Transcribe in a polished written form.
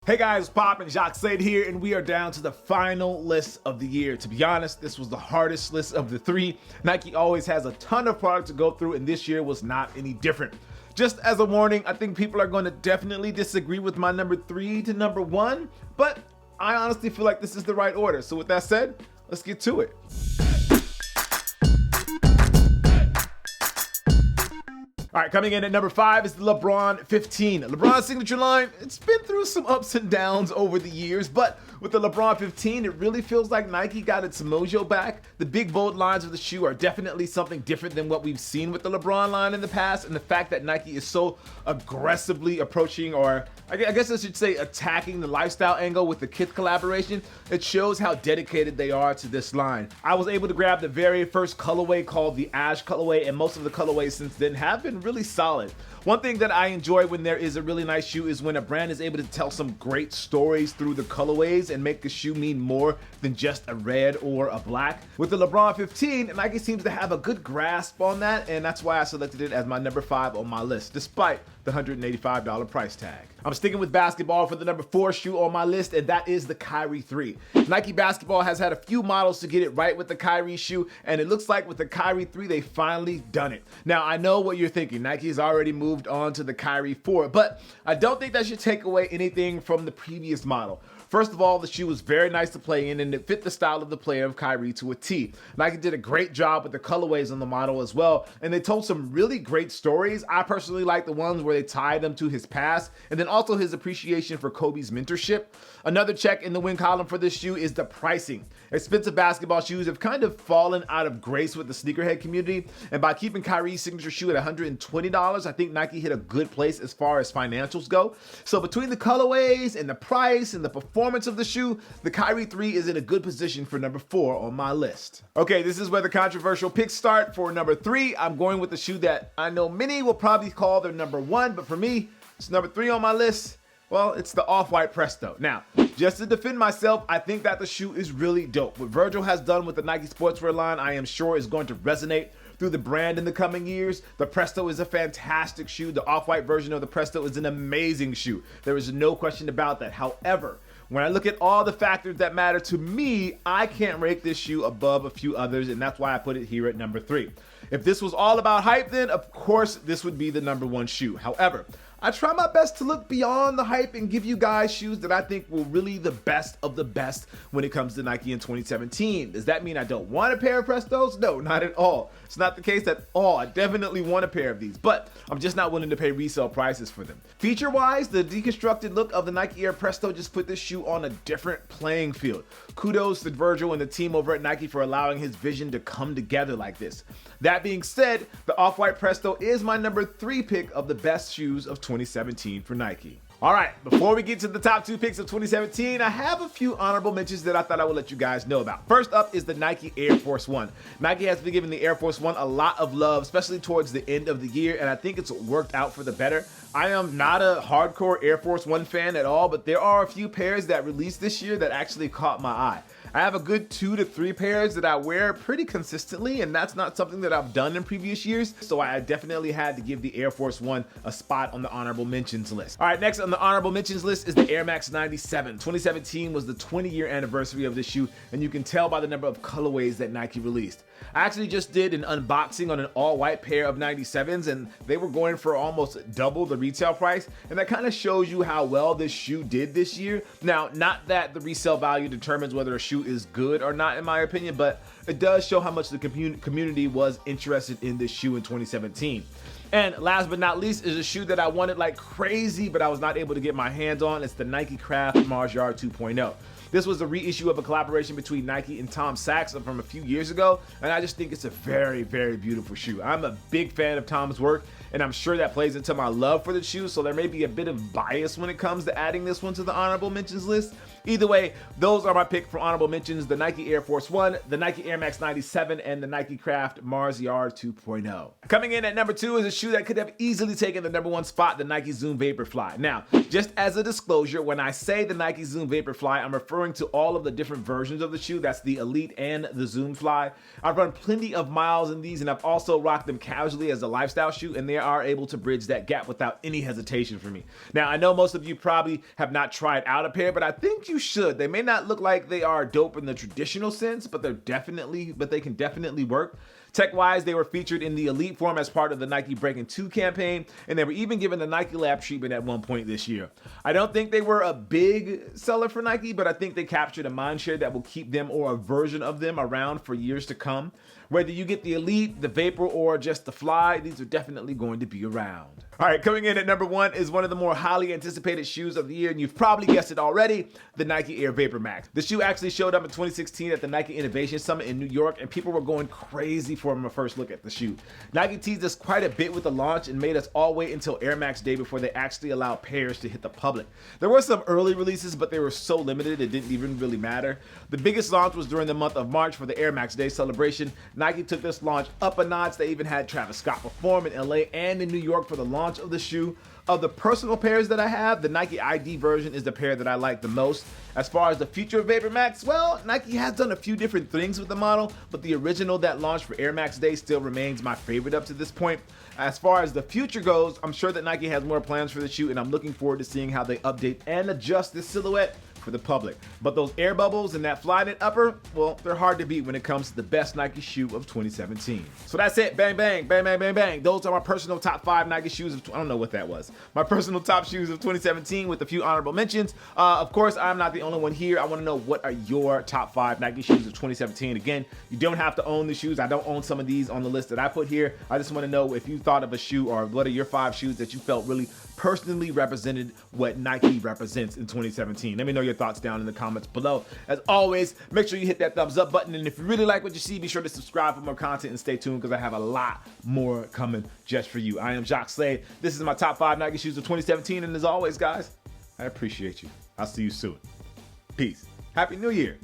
Hey guys, Pop and Jacques Slade here, and we are down to the final list of the year. To be honest, this was the hardest list of the three. Nike always has a ton of product to go through, and this year was not any different. Just as a warning, I think people are going to definitely disagree with my number 3 to number 1, but I honestly feel like this is the right order. So with that said, let's get to it. All right, coming in at number 5 is the LeBron 15. LeBron's signature line, it's been through some ups and downs over the years, but with the LeBron 15, it really feels like Nike got its mojo back. The big bold lines of the shoe are definitely something different than what we've seen with the LeBron line in the past, and the fact that Nike is so aggressively approaching, or I guess I should say attacking the lifestyle angle with the Kith collaboration, it shows how dedicated they are to this line. I was able to grab the very first colorway called the Ash colorway, and most of the colorways since then have been really solid. One thing that I enjoy when there is a really nice shoe is when a brand is able to tell some great stories through the colorways and make the shoe mean more than just a red or a black. With the LeBron 15, Nike seems to have a good grasp on that, and that's why I selected it as my number 5 on my list, despite the $185 price tag. I'm sticking with basketball for the number 4 shoe on my list, and that is the KYRIE 3. Nike Basketball has had a few models to get it right with the KYRIE shoe, and it looks like with the KYRIE 3, they finally done it. Now, I know what you're thinking. Nike's already moved on to the KYRIE 4, but I don't think that should take away anything from the previous model. First of all, the shoe was very nice to play in, and it fit the style of the player of KYRIE to a T. Nike did a great job with the colorways on the model as well, and they told some really great stories. I personally like the ones where they tied them to his past, and then also his appreciation for Kobe's mentorship. Another check in the win column for this shoe is the pricing. Expensive basketball shoes have kind of fallen out of grace with the sneakerhead community, and by keeping Kyrie's signature shoe at $120, I think Nike hit a good place as far as financials go. So between the colorways and the price and the performance of the shoe, the KYRIE 3 is in a good position for number 4 on my list. Okay, this is where the controversial picks start. For number 3, I'm going with the shoe that I know many will probably call their number 1, but for me, it's number 3 on my list. Well, it's the off-white Presto. Now, just to defend myself, I think that the shoe is really dope. What Virgil has done with the Nike sportswear line, I am sure is going to resonate through the brand in the coming years. The Presto is a fantastic shoe. The off-white version of the Presto is an amazing shoe. There is no question about that. However, when I look at all the factors that matter to me, I can't rank this shoe above a few others, and that's why I put it here at number 3. If this was all about hype, then of course this would be the number 1 shoe. However, I try my best to look beyond the hype and give you guys shoes that I think will really the best of the best when it comes to Nike in 2017. Does that mean I don't want a pair of Prestos? No, not at all. It's not the case at all. I definitely want a pair of these, but I'm just not willing to pay resale prices for them. Feature-wise, the deconstructed look of the Nike Air Presto just put this shoe on a different playing field. Kudos to Virgil and the team over at Nike for allowing his vision to come together like this. That being said, the off-white Presto is my number 3 pick of the best shoes of 2017 for Nike. All right, before we get to the top 2 picks of 2017, I have a few honorable mentions that I thought I would let you guys know about. First up is the Nike Air Force 1. Nike has been giving the Air Force 1 a lot of love, especially towards the end of the year, and I think it's worked out for the better. I am not a hardcore Air Force 1 fan at all, but there are a few pairs that released this year that actually caught my eye. I have a good 2 to 3 pairs that I wear pretty consistently, and that's not something that I've done in previous years, so I definitely had to give the Air Force 1 a spot on the honorable mentions list. All right, next on the honorable mentions list is the Air Max 97. 2017 was the 20-year anniversary of this shoe, and you can tell by the number of colorways that Nike released. I actually just did an unboxing on an all-white pair of 97s, and they were going for almost double the retail price, and that kind of shows you how well this shoe did this year. Now, not that the resale value determines whether a shoe is good or not, in my opinion, but it does show how much the community was interested in this shoe in 2017. And last but not least is a shoe that I wanted like crazy, but I was not able to get my hands on. It's the Nike Craft Mars Yard 2.0. This was a reissue of a collaboration between Nike and Tom Sachs from a few years ago, and I just think it's a very, very beautiful shoe. I'm a big fan of Tom's work, and I'm sure that plays into my love for the shoe, so there may be a bit of bias when it comes to adding this one to the honorable mentions list. Either way, those are my pick for honorable mentions: the Nike Air Force 1, the Nike Air Max 97, and the Nike Craft Mars Yard 2.0. Coming in at number 2 is a shoe that could have easily taken the #1 spot, the Nike Zoom Vaporfly. Now, just as a disclosure, when I say the Nike Zoom Vaporfly, I'm referring to all of the different versions of the shoe. That's the Elite and the Zoom Fly. I've run plenty of miles in these, and I've also rocked them casually as a lifestyle shoe, and they are able to bridge that gap without any hesitation for me. Now, I know most of you probably have not tried out a pair, but I think you should. They may not look like they are dope in the traditional sense, but they can definitely work. Tech-wise, they were featured in the Elite form as part of the Nike Breaking 2 campaign, and they were even given the Nike Lab treatment at one point this year. I don't think they were a big seller for Nike, but I think they captured a mindshare that will keep them or a version of them around for years to come. Whether you get the Elite, the Vapor, or just the Fly, these are definitely going to be around. All right, coming in at #1 is one of the more highly anticipated shoes of the year, and you've probably guessed it already, the Nike Air VaporMax. The shoe actually showed up in 2016 at the Nike Innovation Summit in New York, and people were going crazy for a first look at the shoe. Nike teased us quite a bit with the launch and made us all wait until Air Max Day before they actually allowed pairs to hit the public. There were some early releases, but they were so limited it didn't even really matter. The biggest launch was during the month of March for the Air Max Day celebration. Nike took this launch up a notch. They even had Travis Scott perform in LA and in New York for the launch of the shoe. Of the personal pairs that I have, the Nike ID version is the pair that I like the most. As far as the future of VaporMax, well, Nike has done a few different things with the model, but the original that launched for Air Max Day still remains my favorite up to this point. As far as the future goes, I'm sure that Nike has more plans for the shoe, and I'm looking forward to seeing how they update and adjust this silhouette for the public. But those air bubbles and that FLYKNIT upper, well, they're hard to beat when it comes to the best Nike shoe of 2017. So that's it. Bang, bang, bang, bang, bang, bang. Those are my personal top 5 Nike shoes of, I don't know what that was. My personal top shoes of 2017 with a few honorable mentions. Of course, I'm not the only one here. I want to know, what are your top 5 Nike shoes of 2017? Again, you don't have to own the shoes. I don't own some of these on the list that I put here. I just want to know if you thought of a shoe, or what are your 5 shoes that you felt really personally represented what Nike represents in 2017. Let me know your thoughts down in the comments below. As always, make sure you hit that thumbs up button, and if you really like what you see, be sure to subscribe for more content and stay tuned, because I have a lot more coming just for you. I am Jacques Slade. This is my top 5 Nike shoes of 2017, and as always, guys, I appreciate you. I'll see you soon. Peace. Happy New Year.